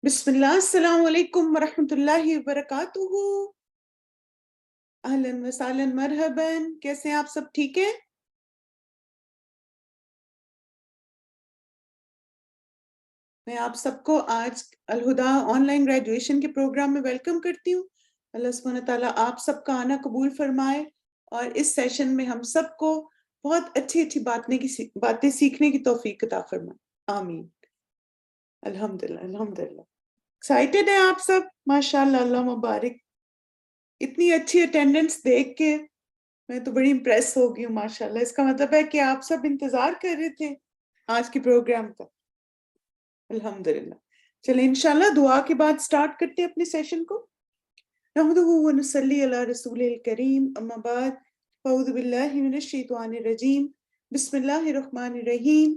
بسم اللہ السلام علیکم ورحمۃ اللہ وبرکاتہ۔ اہلاً وسہلاً مرحباً، کیسے ہیں آپ سب؟ ٹھیک ہیں؟ میں آپ سب کو آج الہدا آن لائن گریجویشن کے پروگرام میں ویلکم کرتی ہوں۔ اللہ سبحانہ تعالیٰ آپ سب کا آنا قبول فرمائے اور اس سیشن میں ہم سب کو بہت اچھی اچھی باتیں سیکھنے کی توفیق عطا فرمائے، آمین۔ الحمدللہ الحمدللہ۔ ایکسائٹیڈ ہیں آپ سب؟ ماشاءاللہ، اللہ مبارک۔ اتنی اچھی اٹینڈنس دیکھ کے میں تو بڑی امپریس ہو گئی ہوں ماشاءاللہ۔ اس کا مطلب ہے کہ آپ سب انتظار کر رہے تھے آج کے پروگرام کا۔ الحمدللہ۔ چلیں انشاءاللہ دعا کے بعد سٹارٹ کرتے ہیں اپنے سیشن کو۔ نحمدہ ونصلی علی رسول الکریم، اما بعد، اعوذ باللہ من الشیطان الرجیم، بسم اللہ الرحمن الرحیم۔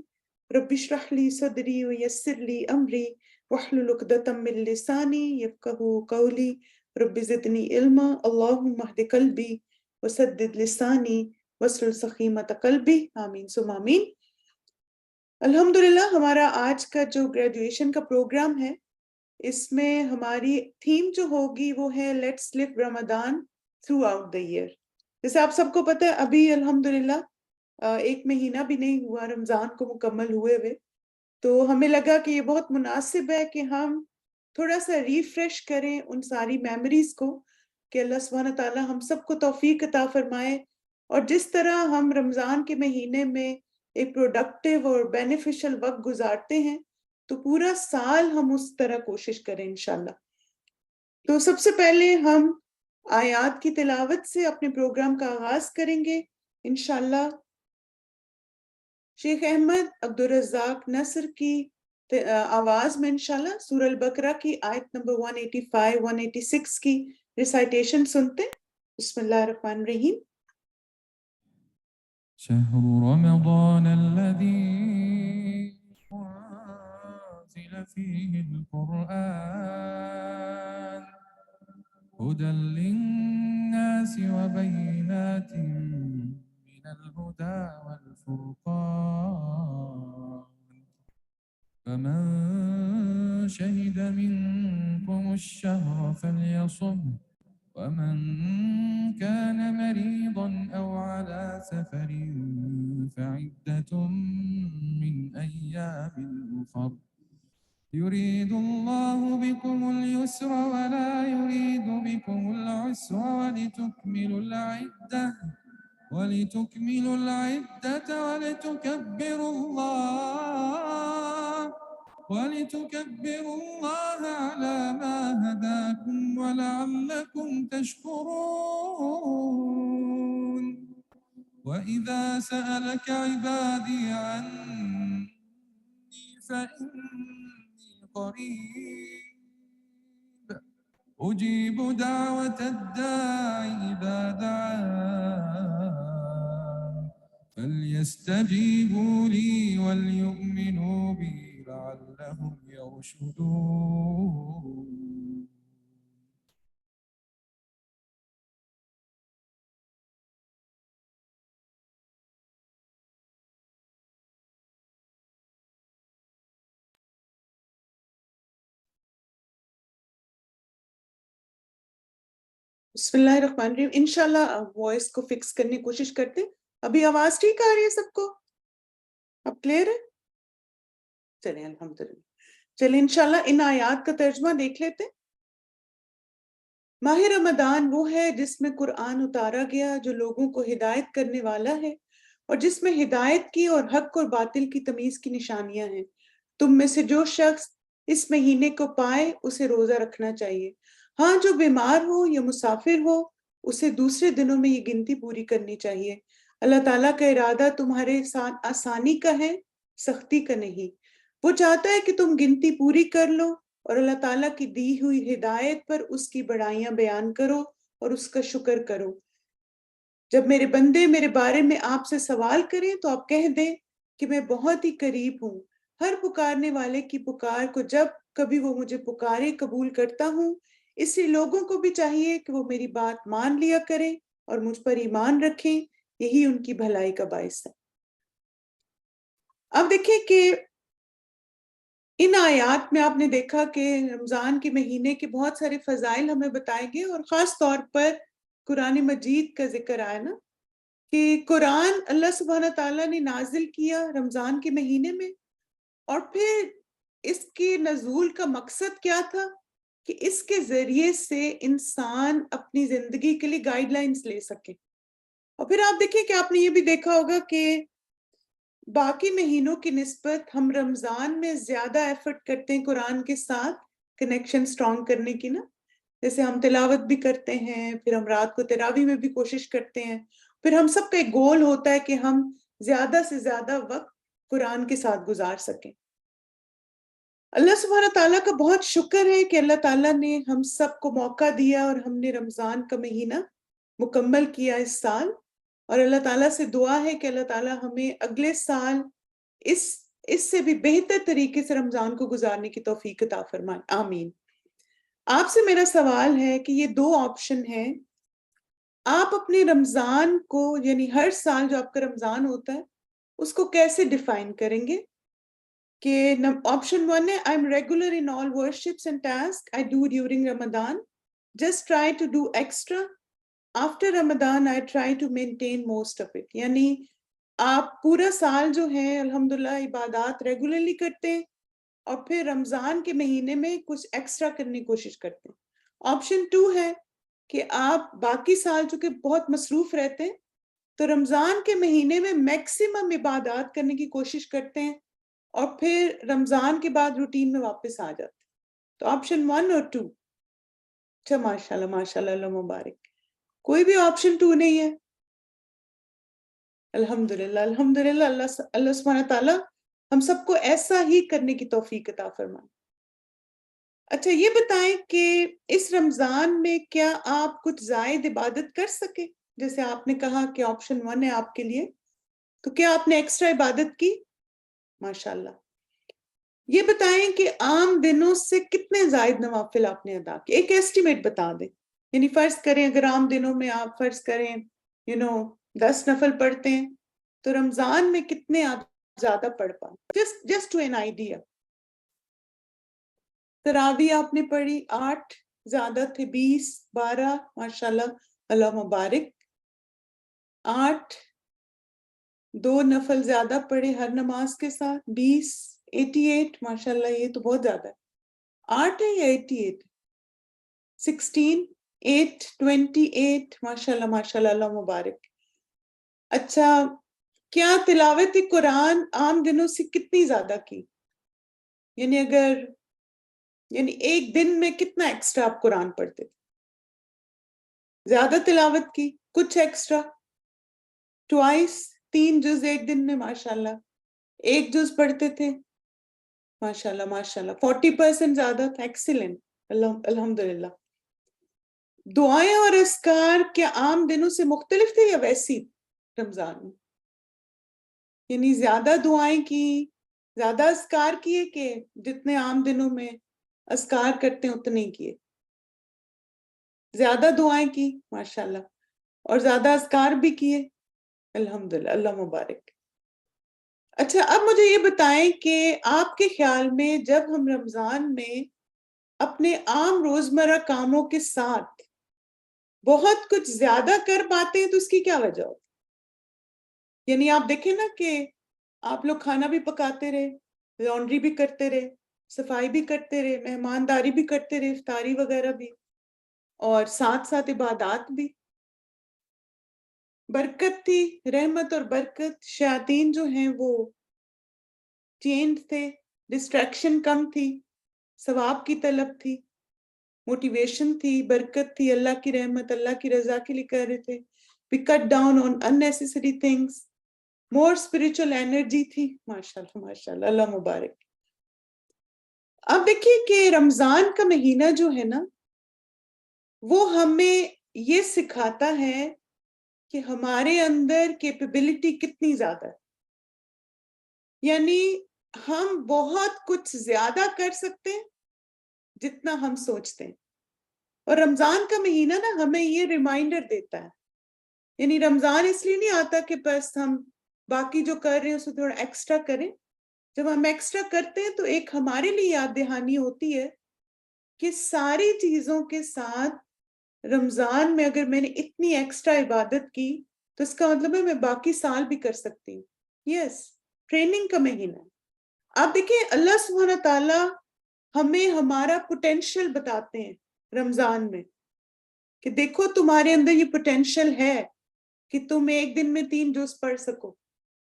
رب اشرح لی صدری ویسر لی امری واحلل عقدۃ من لسانی یفقہوا قولی رب زدنی علما اللہم اہد قلبی وسدد لسانی واسلل سخیمۃ قلبی، آمین ثم آمین۔ الحمدللہ ہمارا آج کا جو گریجویشن کا پروگرام ہے، اس میں ہماری تھیم جو ہوگی وہ ہے let's live Ramadan throughout the year. جیسے آپ سب کو پتہ ہے ابھی الحمدللہ ایک مہینہ بھی نہیں ہوا رمضان کو مکمل ہوئے ہوئے، تو ہمیں لگا کہ یہ بہت مناسب ہے کہ ہم تھوڑا سا ریفریش کریں ان ساری میموریز کو، کہ اللہ سبحانہ تعالیٰ ہم سب کو توفیق عطا فرمائے، اور جس طرح ہم رمضان کے مہینے میں ایک پروڈکٹیو اور بینیفیشل وقت گزارتے ہیں تو پورا سال ہم اس طرح کوشش کریں انشاءاللہ۔ تو سب سے پہلے ہم آیات کی تلاوت سے اپنے پروگرام کا آغاز کریں گے انشاءاللہ۔ شیخ احمد عبدالرزاق نصر کی آواز میں انشاءاللہ سورہ البقرہ کی آیت نمبر 185 186 کی ریسائٹیشن سنتے۔ بسم اللہ الرحمن الرحیم۔ شهر رمضان الذي أنزل فيه القرآن هدى للناس وبينات من الهدى والفرقان فمن شهد منكم الشهر فليصم ومن كان مريضا أو على سفر فعدة من أيام أخر يريد الله بكم اليسر ولا يريد بكم العسر ولتكملوا العدة ولتكبروا الله على ما هداكم ولعلكم تشكرون وإذا سألك عبادي عني فإني قريب أجيب دعوة الداع إذا دعان فليستجيبوا لي وليؤمنوا بي لعلهم يرشدون۔ بسم اللہ الرحمن الرحیم۔ انشاءاللہ وائس کو فکس کرنے کی کوشش کرتے۔ ابھی آواز ٹھیک آ رہی ہے سب کو؟ اب کلیئر ہے؟ چلیں الحمدللہ۔ چلیں انشاءاللہ ان آیات کا ترجمہ دیکھ لیتے۔ ماہ رمضان وہ ہے جس میں قرآن اتارا گیا، جو لوگوں کو ہدایت کرنے والا ہے، اور جس میں ہدایت کی اور حق اور باطل کی تمیز کی نشانیاں ہیں۔ تم میں سے جو شخص اس مہینے کو پائے اسے روزہ رکھنا چاہیے، ہاں جو بیمار ہو یا مسافر ہو اسے دوسرے دنوں میں یہ گنتی پوری کرنی چاہیے۔ اللہ تعالیٰ کا ارادہ تمہارے ساتھ آسانی کا ہے، سختی کا نہیں۔ وہ چاہتا ہے کہ تم گنتی پوری کر لو، اور اللہ تعالیٰ کی دی ہوئی ہدایت پر اس کی بڑائیاں بیان کرو اور اس کا شکر کرو۔ جب میرے بندے میرے بارے میں آپ سے سوال کریں تو آپ کہہ دیں کہ میں بہت ہی قریب ہوں، ہر پکارنے والے کی پکار کو جب کبھی وہ مجھے پکارے قبول کرتا ہوں۔ اس لیے لوگوں کو بھی چاہیے کہ وہ میری بات مان لیا کریں اور مجھ پر ایمان رکھیں، یہی ان کی بھلائی کا باعث ہے۔ اب دیکھیں کہ ان آیات میں آپ نے دیکھا کہ رمضان کے مہینے کے بہت سارے فضائل ہمیں بتائے گئے، اور خاص طور پر قرآن مجید کا ذکر آیا نا کہ قرآن اللہ سبحانہ تعالیٰ نے نازل کیا رمضان کے مہینے میں، اور پھر اس کے نزول کا مقصد کیا تھا کہ اس کے ذریعے سے انسان اپنی زندگی کے لیے گائیڈ لائنز لے سکے۔ اور پھر آپ دیکھیں کہ آپ نے یہ بھی دیکھا ہوگا کہ باقی مہینوں کی نسبت ہم رمضان میں زیادہ ایفرٹ کرتے ہیں قرآن کے ساتھ کنیکشن سٹرونگ کرنے کی نا، جیسے ہم تلاوت بھی کرتے ہیں، پھر ہم رات کو تراویح میں بھی کوشش کرتے ہیں، پھر ہم سب کا ایک گول ہوتا ہے کہ ہم زیادہ سے زیادہ وقت قرآن کے ساتھ گزار سکیں۔ اللہ سبحانہ تعالیٰ کا بہت شکر ہے کہ اللہ تعالیٰ نے ہم سب کو موقع دیا اور ہم نے رمضان کا مہینہ مکمل کیا اس سال، اور اللہ تعالیٰ سے دعا ہے کہ اللہ تعالیٰ ہمیں اگلے سال اس سے بھی بہتر طریقے سے رمضان کو گزارنے کی توفیق عطا فرمائے، آمین۔ آپ سے میرا سوال ہے کہ یہ دو آپشن ہیں، آپ اپنے رمضان کو یعنی ہر سال جو آپ کا رمضان ہوتا ہے اس کو کیسے ڈیفائن کریں گے؟ کہ آپشن 1 ہے I'm regular in all worships and tasks I do during Ramadan, just try to do extra after Ramadan I try to maintain most of it، یعنی آپ پورا سال جو ہے الحمدللہ عبادات ریگولرلی کرتے ہیں اور پھر رمضان کے مہینے میں کچھ ایکسٹرا کرنے کی کوشش کرتے ہیں۔ آپشن 2 ہے کہ آپ باقی سال چونکہ بہت مصروف رہتے ہیں تو رمضان کے مہینے میں میکسیمم عبادات کرنے کی کوشش کرتے ہیں اور پھر رمضان کے بعد روٹین میں واپس آ جاتے ہیں۔ تو آپشن 1 اور 2؟ اچھا، ماشاءاللہ ماشاءاللہ، اللہ مبارک۔ کوئی بھی آپشن 2 نہیں ہے؟ الحمدللہ الحمدللہ، اللہ سبحانہ تعالیٰ ہم سب کو ایسا ہی کرنے کی توفیق عطا فرمائے۔ اچھا یہ بتائیں کہ اس رمضان میں کیا آپ کچھ زائد عبادت کر سکے؟ جیسے آپ نے کہا کہ آپشن 1 ہے آپ کے لیے، تو کیا آپ نے ایکسٹرا عبادت کی؟ ماشاءاللہ۔ یہ بتائیں کہ عام دنوں سے کتنے زائد نوافل آپ نے ادا کیے، ایک ایسٹیمیٹ بتا دیں، یعنی فرض کریں اگر عام دنوں میں آپ فرض کریں 10 نفل پڑھتے ہیں تو رمضان میں کتنے آپ زیادہ پڑھ پائیں، جسٹ ٹو این آئیڈیا۔ تراویح آپ نے پڑھی 8، زیادہ تھے 20، 12، ماشاءاللہ اللہ مبارک۔ 8، 2 نفل زیادہ پڑھے ہر نماز کے ساتھ 20، 88، ماشاءاللہ یہ تو بہت زیادہ ہے۔ 8 ہے یا 88؟ 16، 8، 28، ماشاءاللہ ماشاءاللہ اللہ مبارک۔ اچھا، کیا تلاوت قرآن عام دنوں سے کتنی زیادہ کی؟ یعنی ایک دن میں کتنا ایکسٹرا آپ قرآن پڑھتے تھے؟ زیادہ تلاوت کی، کچھ ایکسٹرا، ٹوائس، 3 جز ایک دن میں، ماشاءاللہ 1 جز پڑھتے تھے، ماشاءاللہ ماشاءاللہ 40% زیادہ تھا، ایکسیلنٹ، الحمدللہ۔ دعائیں اور اذکار کیا عام دنوں سے مختلف تھے یا ویسی رمضان میں؟ یعنی زیادہ دعائیں کی، زیادہ اذکار کیے کہ جتنے عام دنوں میں اذکار کرتے ہیں اتنے ہی کیے؟ زیادہ دعائیں کی، ماشاءاللہ، اور زیادہ اذکار بھی کیے، الحمدللہ اللہ مبارک۔ اچھا اب مجھے یہ بتائیں کہ آپ کے خیال میں جب ہم رمضان میں اپنے عام روزمرہ کاموں کے ساتھ بہت کچھ زیادہ کر پاتے ہیں تو اس کی کیا وجہ ہوتی؟ یعنی آپ دیکھیں نا کہ آپ لوگ کھانا بھی پکاتے رہے، لانڈری بھی کرتے رہے، صفائی بھی کرتے رہے، مہمانداری بھی کرتے رہے، افطاری وغیرہ بھی، اور ساتھ ساتھ عبادات بھی، برکت تھی، رحمت اور برکت، شیاطین جو ہیں وہ چینڈ تھے، ڈسٹریکشن کم تھی، ثواب کی طلب تھی، موٹیویشن تھی، برکت تھی، اللہ کی رحمت، اللہ کی رضا کے لیے کہہ رہے تھے، we cut down on unnecessary things، more spiritual energy تھی، ماشاءاللہ ماشاءاللہ اللہ مبارک۔ اب دیکھیے کہ رمضان کا مہینہ جو ہے نا وہ ہمیں یہ سکھاتا ہے کہ ہمارے اندر کیپیبلٹی کتنی زیادہ ہے، یعنی ہم بہت کچھ زیادہ کر سکتے ہیں جتنا ہم سوچتے ہیں، اور رمضان کا مہینہ نا ہمیں یہ ریمائنڈر دیتا ہے، یعنی رمضان اس لیے نہیں آتا کہ بس ہم باقی جو کر رہے ہیں اس میں تھوڑا ایکسٹرا کریں، جب ہم ایکسٹرا کرتے ہیں تو ایک ہمارے لیے یاد دہانی ہوتی ہے کہ ساری چیزوں کے ساتھ رمضان میں اگر میں نے اتنی ایکسٹرا عبادت کی تو اس کا مطلب ہے میں باقی سال بھی کر سکتی ہوں. یس، ٹریننگ کا مہینہ ہے. آپ دیکھیں اللہ سبحانہ تعالیٰ ہمیں ہمارا پوٹینشل بتاتے ہیں رمضان میں کہ دیکھو تمہارے اندر یہ پوٹینشل ہے کہ تم ایک دن میں 3 جز پڑھ سکو.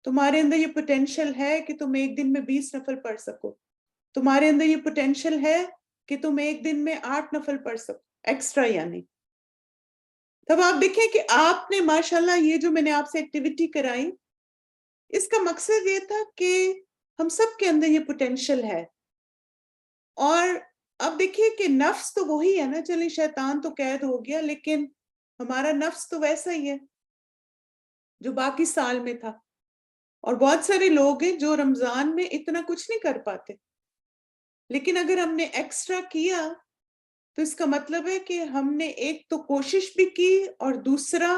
تمہارے اندر یہ پوٹینشل ہے کہ تم ایک دن میں 20 نفل پڑھ سکو. تمہارے اندر یہ پوٹینشل ہے کہ تم ایک دن میں 8 نفل پڑھ سکو ایکسٹرا. یعنی تب آپ دیکھیں کہ آپ نے ماشاءاللہ یہ جو میں نے آپ سے ایکٹیویٹی کرائی اس کا مقصد یہ تھا کہ ہم سب کے اندر یہ پوٹینشل ہے. اور اب دیکھیے کہ نفس تو وہی ہے نا. چلیں شیطان تو قید ہو گیا لیکن ہمارا نفس تو ویسا ہی ہے جو باقی سال میں تھا. اور بہت سارے لوگ ہیں جو رمضان میں اتنا کچھ نہیں کر پاتے لیکن اگر ہم نے ایکسٹرا کیا تو اس کا مطلب ہے کہ ہم نے ایک تو کوشش بھی کی اور دوسرا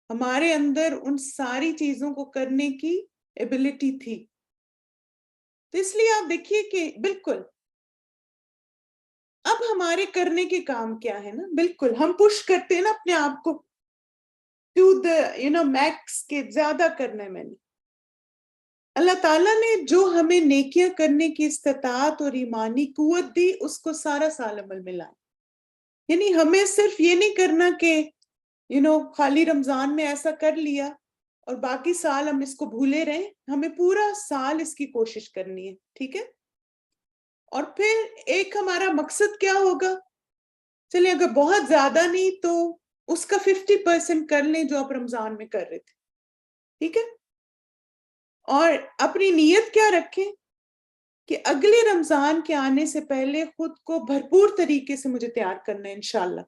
ہمارے اندر ان ساری چیزوں کو کرنے کی ایبلٹی تھی. تو اس لیے آپ دیکھیے کہ بالکل اب ہمارے کرنے کے کام کیا ہے نا. بالکل ہم پش کرتے ہیں نا اپنے آپ کو ٹو دا میکس کے زیادہ کرنا ہے. میں نے اللہ تعالیٰ نے جو ہمیں نیکیاں کرنے کی استطاعت اور ایمانی قوت دی اس کو سارا سال عمل میں لائیں. یعنی ہمیں صرف یہ نہیں کرنا کہ خالی رمضان میں ایسا کر لیا اور باقی سال ہم اس کو بھولے رہیں. ہمیں پورا سال اس کی کوشش کرنی ہے. ٹھیک ہے. اور پھر ایک ہمارا مقصد کیا ہوگا؟ چلیں اگر بہت زیادہ نہیں تو اس کا 50% کر لیں جو آپ رمضان میں کر رہے تھے. ٹھیک ہے. اور اپنی نیت کیا رکھیں کہ اگلے رمضان کے آنے سے پہلے خود کو بھرپور طریقے سے مجھے تیار کرنا ہے انشاءاللہ.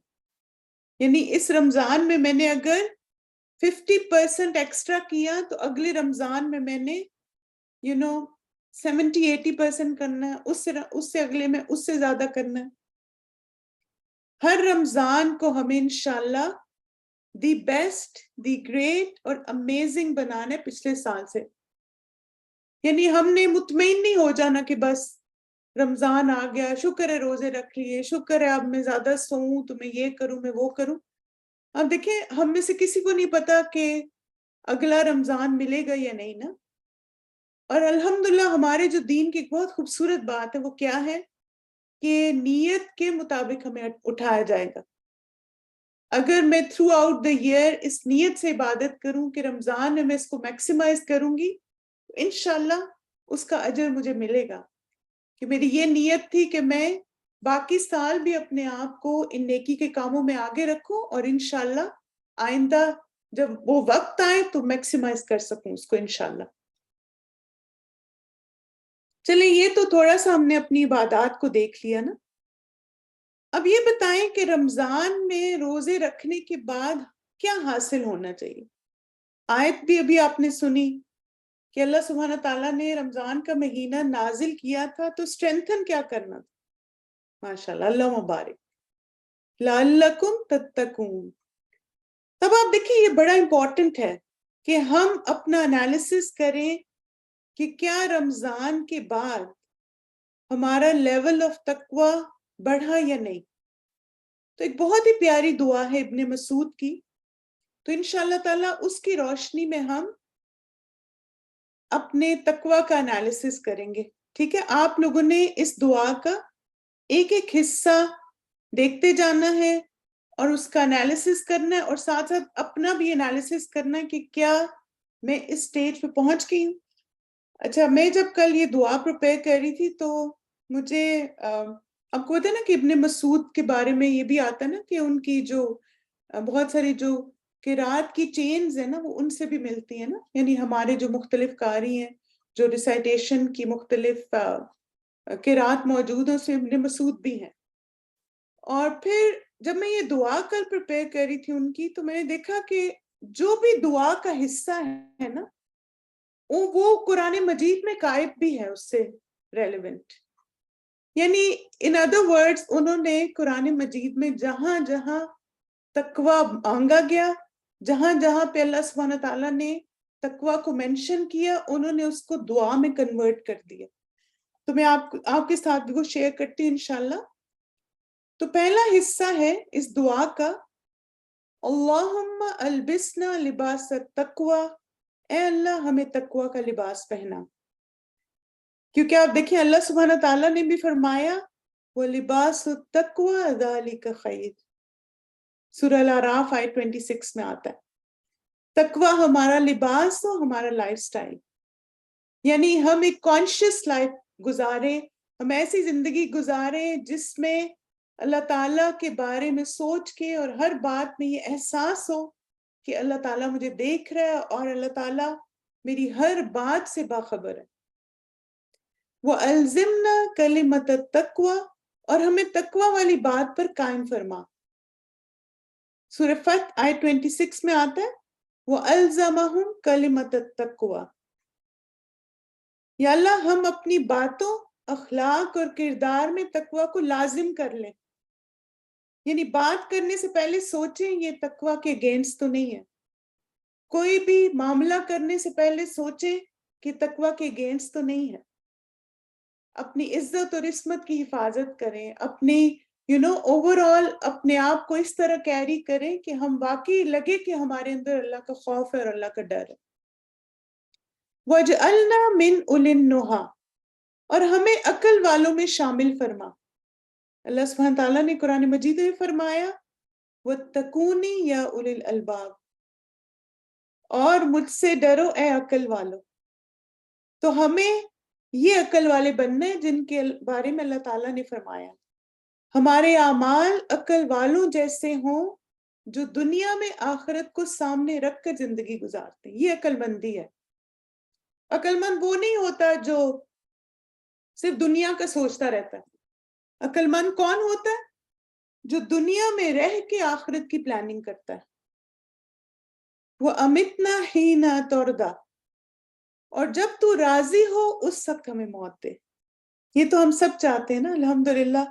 یعنی اس رمضان میں نے اگر 50% ایکسٹرا کیا تو اگلے رمضان میں نے 70-80% کرنا ہے. اس سے اگلے میں اس سے زیادہ کرنا ہے. ہر رمضان کو ہمیں انشاءاللہ دی بیسٹ، دی گریٹ اور امیزنگ بنانا ہے پچھلے سال سے. یعنی ہم نے مطمئن نہیں ہو جانا کہ بس رمضان آ گیا، شکر ہے روزے رکھ لیے، شکر ہے اب میں زیادہ سوؤں تو میں یہ کروں میں وہ کروں. اب دیکھیں ہم میں سے کسی کو نہیں پتا کہ اگلا رمضان ملے گا یا نہیں نا. اور الحمدللہ ہمارے جو دین کی ایک بہت خوبصورت بات ہے وہ کیا ہے کہ نیت کے مطابق ہمیں اٹھایا جائے گا. اگر میں تھرو آؤٹ دا ایئر اس نیت سے عبادت کروں کہ رمضان میں اس کو میکسیمائز کروں گی تو انشاءاللہ اس کا اجر مجھے ملے گا کہ میری یہ نیت تھی کہ میں باقی سال بھی اپنے آپ کو ان نیکی کے کاموں میں آگے رکھوں اور انشاءاللہ آئندہ جب وہ وقت آئے تو میکسیمائز کر سکوں اس کو انشاءاللہ. چلیں یہ تو تھوڑا سا ہم نے اپنی عبادات کو دیکھ لیا نا. اب یہ بتائیں کہ رمضان میں روزے رکھنے کے بعد کیا حاصل ہونا چاہیے. آیت بھی ابھی آپ نے سنی کہ اللہ سبحانہ تعالیٰ نے رمضان کا مہینہ نازل کیا تھا تو اسٹرینتھن کیا کرنا تھا. ماشاءاللہ، اللہ مبارک. لعلکم تتقون. تب آپ دیکھیں یہ بڑا امپورٹنٹ ہے کہ ہم اپنا انالیسس کریں کہ کیا رمضان کے بعد ہمارا لیول آف تقوی بڑھا یا نہیں. تو ایک بہت ہی پیاری دعا ہے ابن مسعود کی. تو انشاءاللہ تعالیٰ اس کی روشنی میں ہم اپنے تقوی کا انالیسس کریں گے. ٹھیک ہے. آپ لوگوں نے اس دعا کا ایک ایک حصہ دیکھتے جانا ہے اور اس کا انالیسس کرنا ہے اور ساتھ ساتھ اپنا بھی انالیسس کرنا ہے کہ کیا میں اس سٹیج پہ پہنچ گئی ہوں. اچھا، میں جب کل یہ دعا پریپیئر کر رہی تھی تو مجھے آپ کو پتا ہے نا کہ ابن مسعود کے بارے میں یہ بھی آتا ہے نا کہ ان کی جو بہت ساری جو قرات کی چینز ہیں نا وہ ان سے بھی ملتی ہیں نا. یعنی ہمارے جو مختلف قاری ہیں جو ریسائٹیشن کی مختلف قرات موجود ہیں اس میں ابن مسعود بھی ہیں. اور پھر جب میں یہ دعا کل پریپیئر کر رہی تھی ان کی تو میں نے دیکھا کہ جو بھی دعا کا حصہ ہے نا وہ قرآن مجید میں قائب بھی ہے اس سے ریلیونٹ. یعنی ان ادر ورڈز انہوں نے قرآن مجید میں جہاں جہاں تقوی مانگا گیا، جہاں جہاں پہ اللہ سبحانہ تعالیٰ نے تقوی کو مینشن کیا انہوں نے اس کو دعا میں کنورٹ کر دیا. تو میں آپ کے ساتھ بھی وہ شیئر کرتی ہوں انشاءاللہ. تو پہلا حصہ ہے اس دعا کا، اللہم البسنا لباس التقوی، اے اللہ ہمیں تقوی کا لباس پہنا. کیونکہ آپ دیکھیں اللہ سبحانہ تعالیٰ نے بھی فرمایا وہ لباس التقوی ذالک خیر. سورہ الاعراف آیت 26 میں آتا ہے تقوی ہمارا لباس ہو، ہمارا لائف سٹائل. یعنی ہم ایک کانشیس لائف گزارے، ہم ایسی زندگی گزارے جس میں اللہ تعالیٰ کے بارے میں سوچ کے اور ہر بات میں یہ احساس ہو کہ اللہ تعالیٰ مجھے دیکھ رہا ہے اور اللہ تعالیٰ میری ہر بات سے باخبر ہے. وَأَلْزِمْنَا كَلِمَةَ التَّقْوَى، اور ہمیں تقوی والی بات پر قائم فرما. سورہ فتح آیت 26 میں آتا ہے وَأَلْزَمَهُمْ كَلِمَةَ التَّقْوَى. یا اللہ ہم اپنی باتوں، اخلاق اور کردار میں تقوی کو لازم کر لیں. یعنی بات کرنے سے پہلے سوچیں یہ تقوی کے اگینسٹ تو نہیں ہے. کوئی بھی معاملہ کرنے سے پہلے سوچیں کہ تقوی کے اگینسٹ تو نہیں ہے. اپنی عزت اور عصمت کی حفاظت کریں، اپنی اوور آل اپنے آپ کو اس طرح کیری کریں کہ ہم واقعی لگے کہ ہمارے اندر اللہ کا خوف ہے اور اللہ کا ڈر ہے. وَجْعَلْنَا مِنْ أُولِي النُّهَى، اور ہمیں عقل والوں میں شامل فرما. اللہ سبحانہ تعالیٰ نے قرآن مجید میں فرمایا وَاتَّقُونِي يَا أُولِي الْأَلْبَابِ، اور مجھ سے ڈرو اے عقل والو. تو ہمیں یہ عقل والے بننے جن کے بارے میں اللہ تعالیٰ نے فرمایا ہمارے اعمال عقل والوں جیسے ہوں جو دنیا میں آخرت کو سامنے رکھ کر زندگی گزارتے ہیں. یہ عقل مندی ہے. عقل مند وہ نہیں ہوتا جو صرف دنیا کا سوچتا رہتا ہے. عقل مند کون ہوتا ہے؟ جو دنیا میں رہ کے آخرت کی پلاننگ کرتا ہے. وَأَمِتْنَا حِينَ تُرْضَىٰ، اور جب تو راضی ہو اس وقت ہمیں موت دے. یہ تو ہم سب چاہتے ہیں نا الحمدللہ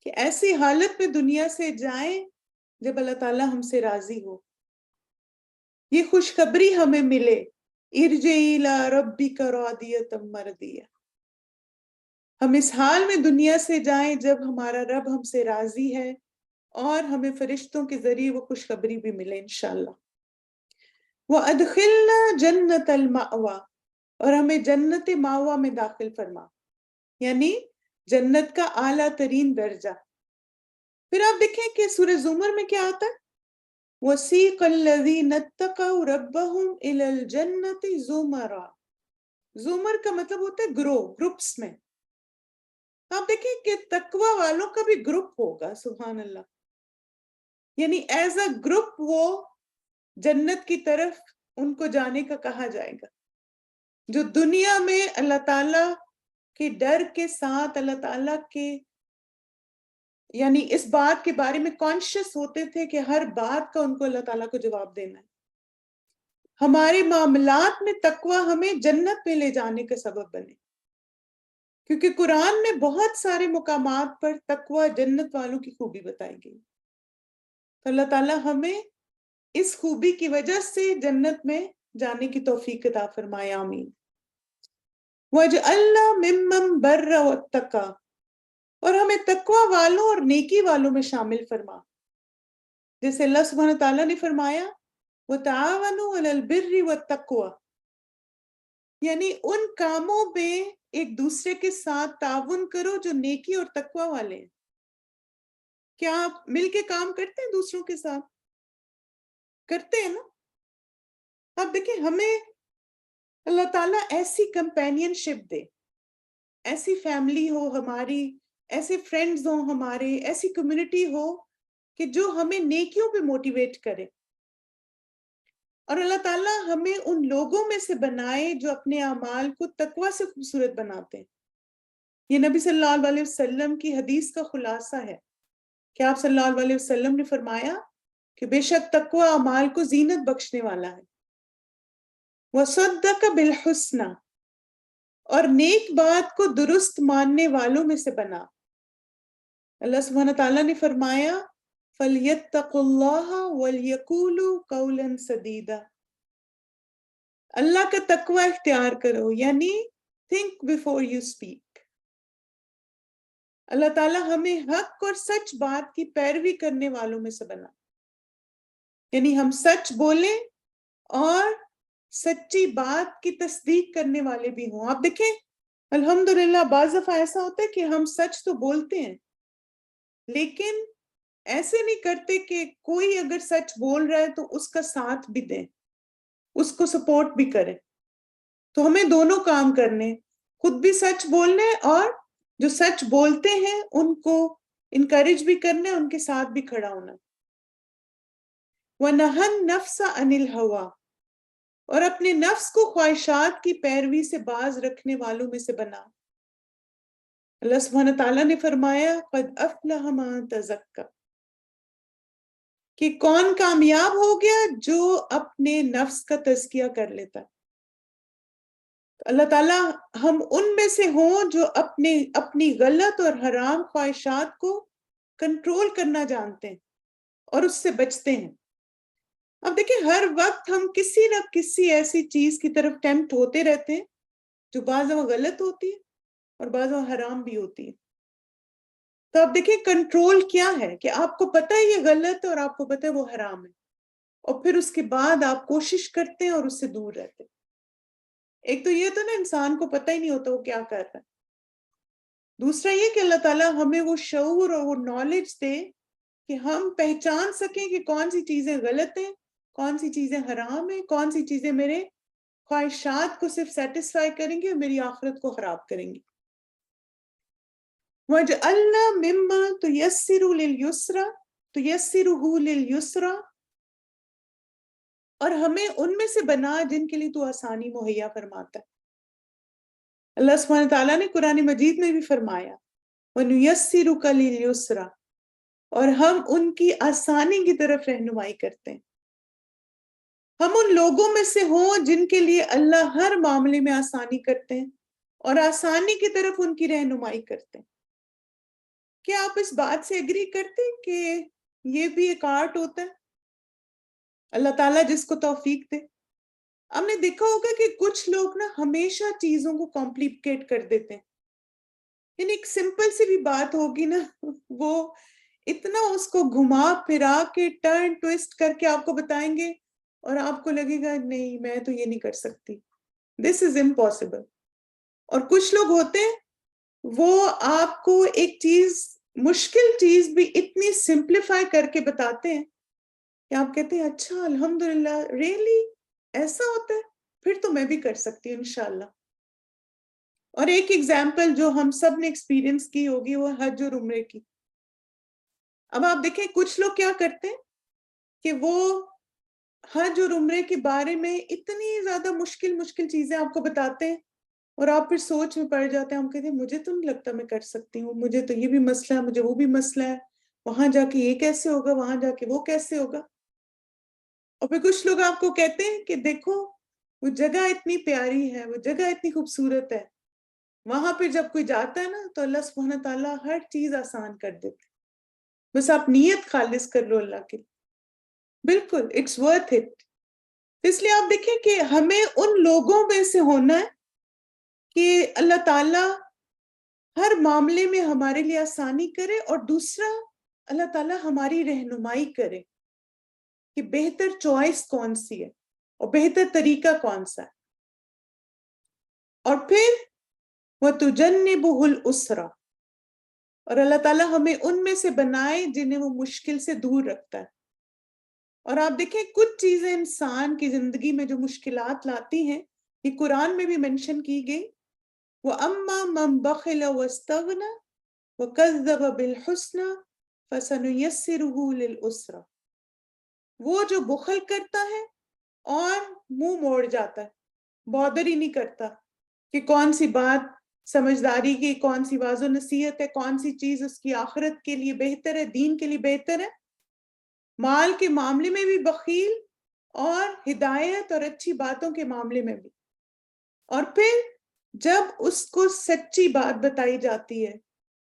کہ ایسی حالت میں دنیا سے جائیں جب اللہ تعالیٰ ہم سے راضی ہو. یہ خوشخبری ہمیں ملے ارجعی الی ربک راضیۃ مرضیہ. ہم اس حال میں دنیا سے جائیں جب ہمارا رب ہم سے راضی ہے اور ہمیں فرشتوں کے ذریعے وہ خوشخبری بھی ملے انشاءاللہ. وَأَدْخِلْنَا جَنَّةَ الْمَأْوَىٰ، اور ہمیں جنت ماوا میں داخل فرما، یعنی جنت کا اعلیٰ ترین درجہ. پھر آپ دیکھیں کہ سورہ زمر میں کیا آتا ہے وَسِيقَ الَّذِينَ اتَّقَوْا رَبَّهُمْ إِلَى الْجَنَّةِ زُمَرًا. زمر کا مطلب ہوتا ہے گروپس میں. آپ دیکھیں کہ تقوی والوں کا بھی گروپ ہوگا. سبحان اللہ. یعنی ایز اے گروپ وہ جنت کی طرف ان کو جانے کا کہا جائے گا. جو دنیا میں اللہ تعالیٰ کے ڈر کے ساتھ اللہ تعالیٰ کے یعنی اس بات کے بارے میں کانشیس ہوتے تھے کہ ہر بات کا ان کو اللہ تعالیٰ کو جواب دینا ہے. ہمارے معاملات میں تقوی ہمیں جنت میں لے جانے کا سبب بنے. کیونکہ قرآن میں بہت سارے مقامات پر تقوی جنت والوں کی خوبی بتائی گئی. تو اللہ تعالیٰ ہمیں اس خوبی کی وجہ سے جنت میں جانے کی توفیق عطا فرمائے. آمین. وَاجْعَلْنَا مِمَّن بَرَّ وَاتَّقَىٰ، اور ہمیں تقوی والوں اور نیکی والوں میں شامل فرما. جیسے اللہ سبحانہ تعالیٰ نے فرمایا وَتَعَاوَنُوا عَلَى الْبِرِّ وَالتَّقْوَىٰ، یعنی ان کاموں میں ایک دوسرے کے ساتھ تعاون کرو جو نیکی اور تقوی والے ہیں. کیا آپ مل کے کام کرتے ہیں دوسروں کے ساتھ؟ کرتے ہیں نا. آپ دیکھیں ہمیں اللہ تعالیٰ ایسی کمپینین شپ دے، ایسی فیملی ہو ہماری، ایسے فرینڈز ہوں ہمارے، ایسی کمیونٹی ہو کہ جو ہمیں نیکیوں پہ موٹیویٹ کرے. اور اللہ تعالیٰ ہمیں ان لوگوں میں سے بنائے جو اپنے اعمال کو تقوی سے خوبصورت بناتے ہیں. یہ نبی صلی اللہ علیہ وسلم کی حدیث کا خلاصہ ہے کہ آپ صلی اللہ علیہ وسلم نے فرمایا کہ بے شک تقوی اعمال کو زینت بخشنے والا ہے. وَصَدَّقَ بِالْحُسْنَى، اور نیک بات کو درست ماننے والوں میں سے بنا. اللہ سبحانہ تعالیٰ نے فرمایا فَلْيَتَّقُوا اللَّهَ وَلْيَقُولُوا قَوْلًا سَدِيدًا. اللہ کا تقوی اختیار کرو، یعنی think before you speak. اللہ تعالیٰ ہمیں حق اور سچ بات کی پیروی کرنے والوں میں سے بنا، یعنی ہم سچ بولیں اور سچی بات کی تصدیق کرنے والے بھی ہوں. آپ دیکھیں الحمدللہ بعض دفعہ ایسا ہوتا ہے کہ ہم سچ تو بولتے ہیں لیکن ایسے نہیں کرتے کہ کوئی اگر سچ بول رہا ہے تو اس کا ساتھ بھی دیں، اس کو سپورٹ بھی کریں. تو ہمیں دونوں کام کرنے، خود بھی سچ بولنے اور جو سچ بولتے ہیں ان کو انکریج بھی کرنا، ان کے ساتھ بھی کھڑا ہونا. وَنَهَى النَّفْسَ عَنِ الْهَوَىٰ، اور اپنے نفس کو خواہشات کی پیروی سے باز رکھنے والوں میں سے بنا. اللہ سبحانہ تعالیٰ نے فرمایا قَدْ أَفْلَحَ مَن تَزَكَّىٰ، کہ کون کامیاب ہو گیا جو اپنے نفس کا تزکیہ کر لیتا ہے. اللہ تعالیٰ ہم ان میں سے ہوں جو اپنی غلط اور حرام خواہشات کو کنٹرول کرنا جانتے ہیں اور اس سے بچتے ہیں. اب دیکھیں ہر وقت ہم کسی نہ کسی ایسی چیز کی طرف ٹیمپٹ ہوتے رہتے ہیں جو بعض دفعہ غلط ہوتی ہے اور بعض دفعہ حرام بھی ہوتی ہے. تو آپ دیکھیں کنٹرول کیا ہے کہ آپ کو پتہ ہے یہ غلط ہے اور آپ کو پتہ ہے وہ حرام ہے، اور پھر اس کے بعد آپ کوشش کرتے ہیں اور اس سے دور رہتے ہیں. ایک تو یہ تو نا انسان کو پتہ ہی نہیں ہوتا وہ کیا کر رہا ہے. دوسرا یہ کہ اللہ تعالیٰ ہمیں وہ شعور اور وہ نالج دے کہ ہم پہچان سکیں کہ کون سی چیزیں غلط ہیں، کون سی چیزیں حرام ہیں، کون سی چیزیں میرے خواہشات کو صرف سیٹسفائی کریں گی اور میری آخرت کو خراب کریں گی. وَجْعَلْنَا مِمَّا تُيَسِّرُ لِلْيُسْرَى تُيَسِّرُهُ لِلْيُسْرَى، اور ہمیں ان میں سے بنا جن کے لیے تو آسانی مہیا فرماتا ہے. اللہ سبحانہ تعالیٰ نے قرآن مجید میں بھی فرمایا وَنُيَسِّرُكَ لِلْيُسْرَى، اور ہم ان کی آسانی کی طرف رہنمائی کرتے ہیں. ہم ان لوگوں میں سے ہوں جن کے لیے اللہ ہر معاملے میں آسانی کرتے ہیں اور آسانی کی طرف ان کی رہنمائی کرتے ہیں. کیا آپ اس بات سے ایگری کرتے ہیں کہ یہ بھی ایک آرٹ ہوتا ہے؟ اللہ تعالیٰ جس کو توفیق دے. ہم نے دیکھا ہوگا کہ کچھ لوگ نا ہمیشہ چیزوں کو کمپلیکیٹ کر دیتے ہیں. یعنی ایک سمپل سی بھی بات ہوگی نا وہ اتنا اس کو گھما پھرا کے ٹرن ٹویسٹ کر کے آپ کو بتائیں گے اور آپ کو لگے گا نہیں میں تو یہ نہیں کر سکتی، دس از امپاسبل. اور کچھ لوگ ہوتے ہیں وہ آپ کو ایک مشکل چیز بھی اتنی سمپلیفائی کر کے بتاتے ہیں کہ آپ کہتے ہیں اچھا الحمدللہ ریئلی ایسا ہوتا ہے، پھر تو میں بھی کر سکتی ہوں انشاءاللہ. اور ایک ایگزامپل جو ہم سب نے ایکسپیرینس کی ہوگی وہ حج اور عمرے کی. اب آپ دیکھیں کچھ لوگ کیا کرتے ہیں کہ وہ حج اور عمرے کے بارے میں اتنی زیادہ مشکل چیزیں آپ کو بتاتے ہیں اور آپ پھر سوچ میں پڑ جاتے ہیں. ہم کہتے ہیں مجھے تو نہیں لگتا میں کر سکتی ہوں، مجھے تو یہ بھی مسئلہ ہے، مجھے وہ بھی مسئلہ ہے، وہاں جا کے یہ کیسے ہوگا، وہاں جا کے وہ کیسے ہوگا. اور پھر کچھ لوگ آپ کو کہتے ہیں کہ دیکھو وہ جگہ اتنی پیاری ہے، وہ جگہ اتنی خوبصورت ہے، وہاں پہ جب کوئی جاتا ہے نا تو اللہ سبحانہ تعالیٰ ہر چیز آسان کر دیتے، بس آپ نیت خالص کر لو اللہ کے. بالکل اٹس ورتھ اٹ. اس لیے آپ دیکھیں کہ ہمیں ان لوگوں میں سے ہونا ہے کہ اللہ تعالیٰ ہر معاملے میں ہمارے لیے آسانی کرے، اور دوسرا اللہ تعالیٰ ہماری رہنمائی کرے کہ بہتر چوائس کون سی ہے اور بہتر طریقہ کون سا ہے. اور پھر وَتُجَنِّبُهُ الْأُسْرَى، اور اللہ تعالیٰ ہمیں ان میں سے بنائے جنہیں وہ مشکل سے دور رکھتا ہے. اور آپ دیکھیں کچھ چیزیں انسان کی زندگی میں جو مشکلات لاتی ہیں یہ قرآن میں بھی منشن کی گئی. وَأَمَّا مَنْ بَخِلَ وَاسْتَغْنَى وَكَذَّبَ بِالْحُسْنَى فَسَنُيَسِّرُهُ لِلْعُسْرَى، وہ جو بخل کرتا ہے اور منہ موڑ جاتا ہے، بادر ہی نہیں کرتا کہ کون سی بات سمجھداری کی، کون سی واضح نصیحت ہے، کون سی چیز اس کی آخرت کے لیے بہتر ہے، دین کے لیے بہتر ہے. مال کے معاملے میں بھی بخیل اور ہدایت اور اچھی باتوں کے معاملے میں بھی. اور پھر جب اس کو سچی بات بتائی جاتی ہے،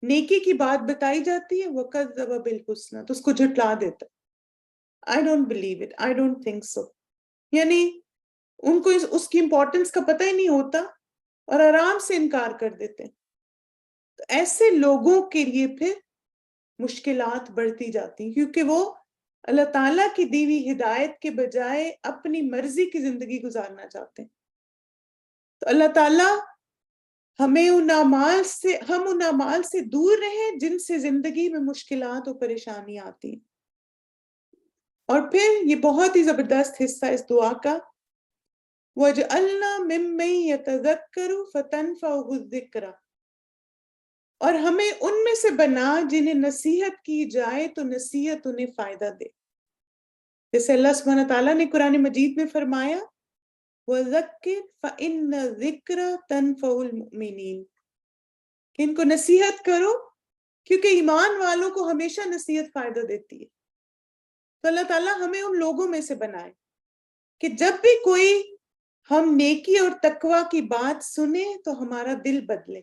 نیکی کی بات بتائی جاتی ہے، وَكَذَّبَ بِالْحُسْنَى، تو اس کو جھٹلا دیتا. I don't believe it, I don't think so. یعنی ان کو اس کی امپورٹنس کا پتہ ہی نہیں ہوتا اور آرام سے انکار کر دیتے ہیں. تو ایسے لوگوں کے لیے پھر مشکلات بڑھتی جاتی ہیں، کیونکہ وہ اللہ تعالیٰ کی دی ہوئی ہدایت کے بجائے اپنی مرضی کی زندگی گزارنا چاہتے ہیں. تو اللہ تعالیٰ ہمیں ان اعمال سے دور رہیں جن سے زندگی میں مشکلات اور پریشانی آتی ہیں. اور پھر یہ بہت ہی زبردست حصہ اس دعا کا، وَجْعَلْنَا مِمَّن يَتَذَكَّرُ فَتَنفَعُهُ الذِّكْرَى، اور ہمیں ان میں سے بنا جنہیں نصیحت کی جائے تو نصیحت انہیں فائدہ دے. جیسے اللہ سبحانہ تعالیٰ نے قرآن مجید میں فرمایا وَذَكِّرْ فَإِنَّ الذِّكْرَ تَنفَعُ الْمُؤْمِنِينَ، کہ ان کو نصیحت کرو کیونکہ ایمان والوں کو ہمیشہ نصیحت فائدہ دیتی ہے. تو اللہ تعالیٰ ہمیں ان لوگوں میں سے بنائے کہ جب بھی کوئی ہم نیکی اور تقوی کی بات سنیں تو ہمارا دل بدلے،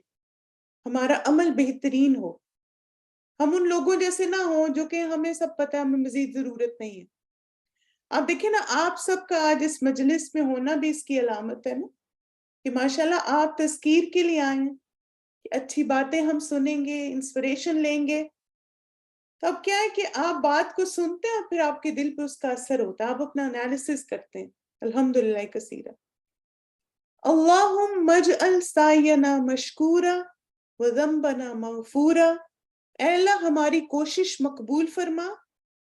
ہمارا عمل بہترین ہو. ہم ان لوگوں جیسے نہ ہوں جو کہ ہمیں سب پتہ ہے، ہمیں مزید ضرورت نہیں ہے. آپ دیکھیں نا، آپ سب کا آج اس مجلس میں ہونا بھی اس کی علامت ہے نا، کہ ماشاءاللہ آپ تذکیر کے لیے آئے ہیں، کہ اچھی باتیں ہم سنیں گے، انسپریشن لیں گے. تو اب کیا ہے کہ آپ بات کو سنتے ہیں اور پھر آپ کے دل پہ اس کا اثر ہوتا ہے، آپ اپنا انالیسس کرتے ہیں. الحمدللہ کثیرا. اللہم اجعل سعینا مشکورا وذنبنا مغفورا، اے اللہ ہماری کوشش مقبول فرما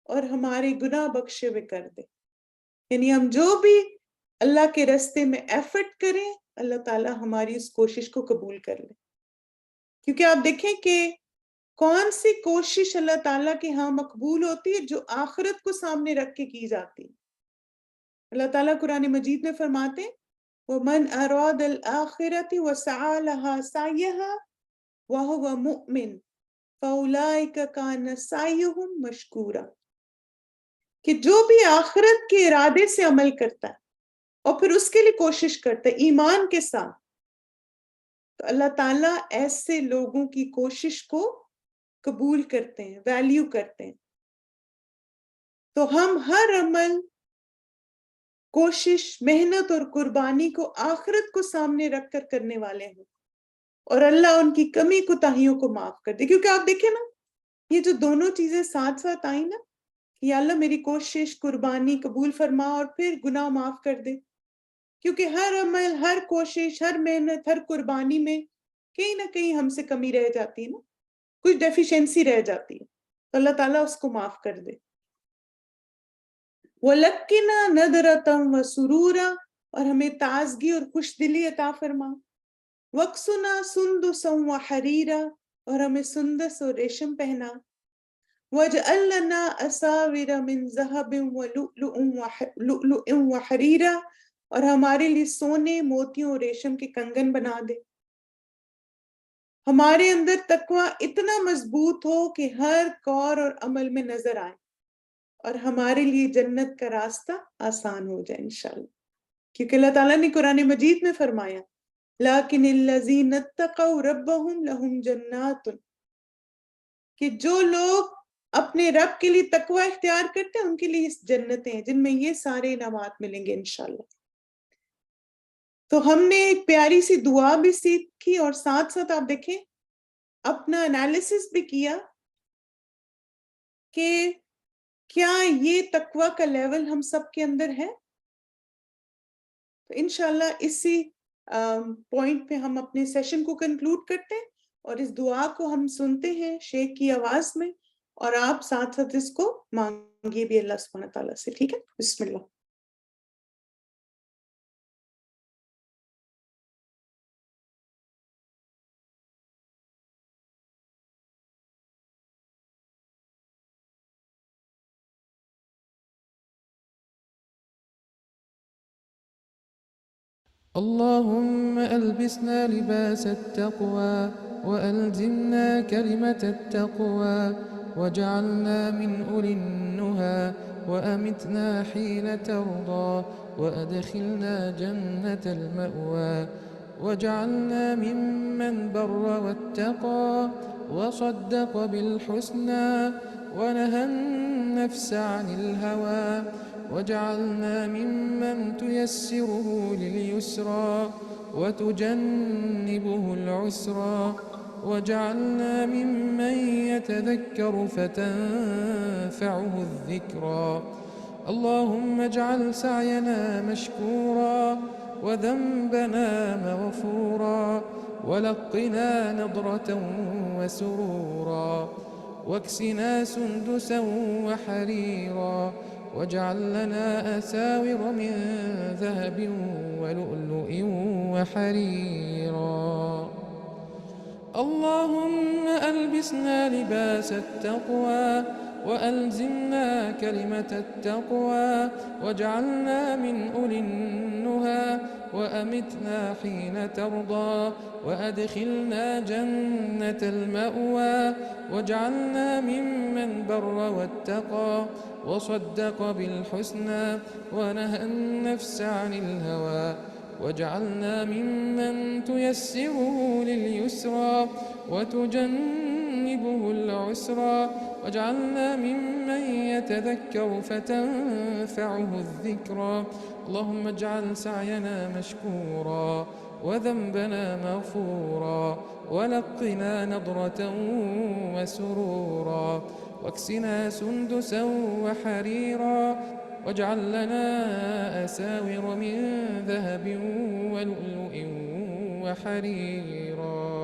اور ہمارے گناہ بخشے ہوئے کر دے. یعنی ہم جو بھی اللہ کے راستے میں ایفرٹ کریں، اللہ تعالیٰ ہماری اس کوشش کو قبول کر لے. کیونکہ آپ دیکھیں کہ کون سی کوشش اللہ تعالیٰ کے ہاں مقبول ہوتی ہے؟ جو آخرت کو سامنے رکھ کے کی جاتی ہے. اللہ تعالیٰ قرآن مجید میں فرماتے ہیں وَمَنْ أَرَادَ الْآخِرَةِ وَسَعَى لَهَا سَعْيَهَا وَهُوَ مُؤْمِنٌ فَأُولَئِكَ كَانَ سَعْيُهُمْ مَشْكُورًا، کہ جو بھی آخرت کے ارادے سے عمل کرتا ہے اور پھر اس کے لیے کوشش کرتا ہے ایمان کے ساتھ، تو اللہ تعالیٰ ایسے لوگوں کی کوشش کو قبول کرتے ہیں، ویلیو کرتے ہیں. تو ہم ہر عمل، کوشش، محنت اور قربانی کو آخرت کو سامنے رکھ کر کرنے والے ہیں، اور اللہ ان کی کمی کوتاہیوں کو معاف کر دے. کیونکہ آپ دیکھیں نا، یہ جو دونوں چیزیں ساتھ ساتھ آئیں نا، کہ یا اللہ میری کوشش، قربانی قبول فرما اور پھر گناہ معاف کر دے. کیونکہ ہر عمل، ہر کوشش، ہر محنت، ہر قربانی میں کہیں نہ کہیں ہم سے کمی رہ جاتی ہے نا، کچھ ڈیفیشنسی رہ جاتی ہے، تو اللہ تعالیٰ اس کو معاف کر دے. وَلَكِّنَا نَدْرَةً وَسُرُورًا، اور ہمیں تازگی اور خوش دلی عطا فرما. وَاكْسُنَا سُنْدُسًا وَحَرِيرًا، اور ہمیں سندس اور ریشم پہنا. وَاجْعَل لَنَا أَسَاوِرَ مِنْ ذَهَبٍ وَلُؤْلُؤٍ وَحَرِيرًا، اور ہمارے لیے سونے، موتیوں اور ریشم کے کنگن بنا دے. ہمارے اندر تقوی اتنا مضبوط ہو کہ ہر قول اور عمل میں نظر آئے اور ہمارے لیے جنت کا راستہ آسان ہو جائے انشاءاللہ. کیونکہ اللہ تعالیٰ نے قرآن مجید میں فرمایا لَكِنِ الَّذِينَ اتَّقَوْا رَبَّهُمْ لَهُمْ جَنَّاتٌ، کہ جو لوگ اپنے رب کے لیے تقوی اختیار کرتے ہیں ان کے لیے جنتیں ہیں جن میں یہ سارے انعامات ملیں گے انشاءاللہ. تو ہم نے ایک پیاری سی دعا بھی سیکھی اور ساتھ ساتھ آپ دیکھیں اپنا انالیسس بھی کیا کہ کیا یہ تقوی کا لیول ہم سب کے اندر ہے. تو انشاءاللہ اسی پوائنٹ پہ ہم اپنے سیشن کو کنکلوڈ کرتے ہیں اور اس دعا کو ہم سنتے ہیں شیخ کی آواز میں، اور آپ ساتھ ساتھ اس کو مانگیے بھی اللہ سبحانہ تعالیٰ سے. ٹھیک ہے، بسم اللہ. اللهم ألبسنا لباس التقوى وألزمنا كلمة التقوى واجعلنا من أولي النهى وأمتنا حين ترضى وأدخلنا جنة المأوى واجعلنا ممن بر واتقى وصدق بالحسنى ونهى النفس عن الهوى واجعلنا ممن تيسره لليسرى وتجنبه العسرى، واجعلنا ممن يتذكر فتنفعه الذكرى. اللهم اجعل سعينا مشكورا وذنبنا مغفورا، ولقنا نضرة وسرورا، واكسنا سندسا وحريرا، واجعل لنا أساور من ذهب ولؤلؤ وحريرا. اللهم ألبسنا لباس التقوى وألزمنا كلمة التقوى، واجعلنا من أولي النهى، وأمتنا حين ترضى، وأدخلنا جنة المأوى، واجعلنا ممن بر واتقى وصدق بالحسنى ونهى النفس عن الهوى، واجعلنا ممن تيسره لليسرى وتجنبه العسرى، واجعلنا ممن يتذكر فتنفعه الذكرى. اللهم اجعل سعينا مشكورا وذنبنا مغفورا، ولقنا نضرة وسرورا، واكسنا سندسا وحريرا، واجعل لنا أساور من ذهب ولؤلؤ وحريرا.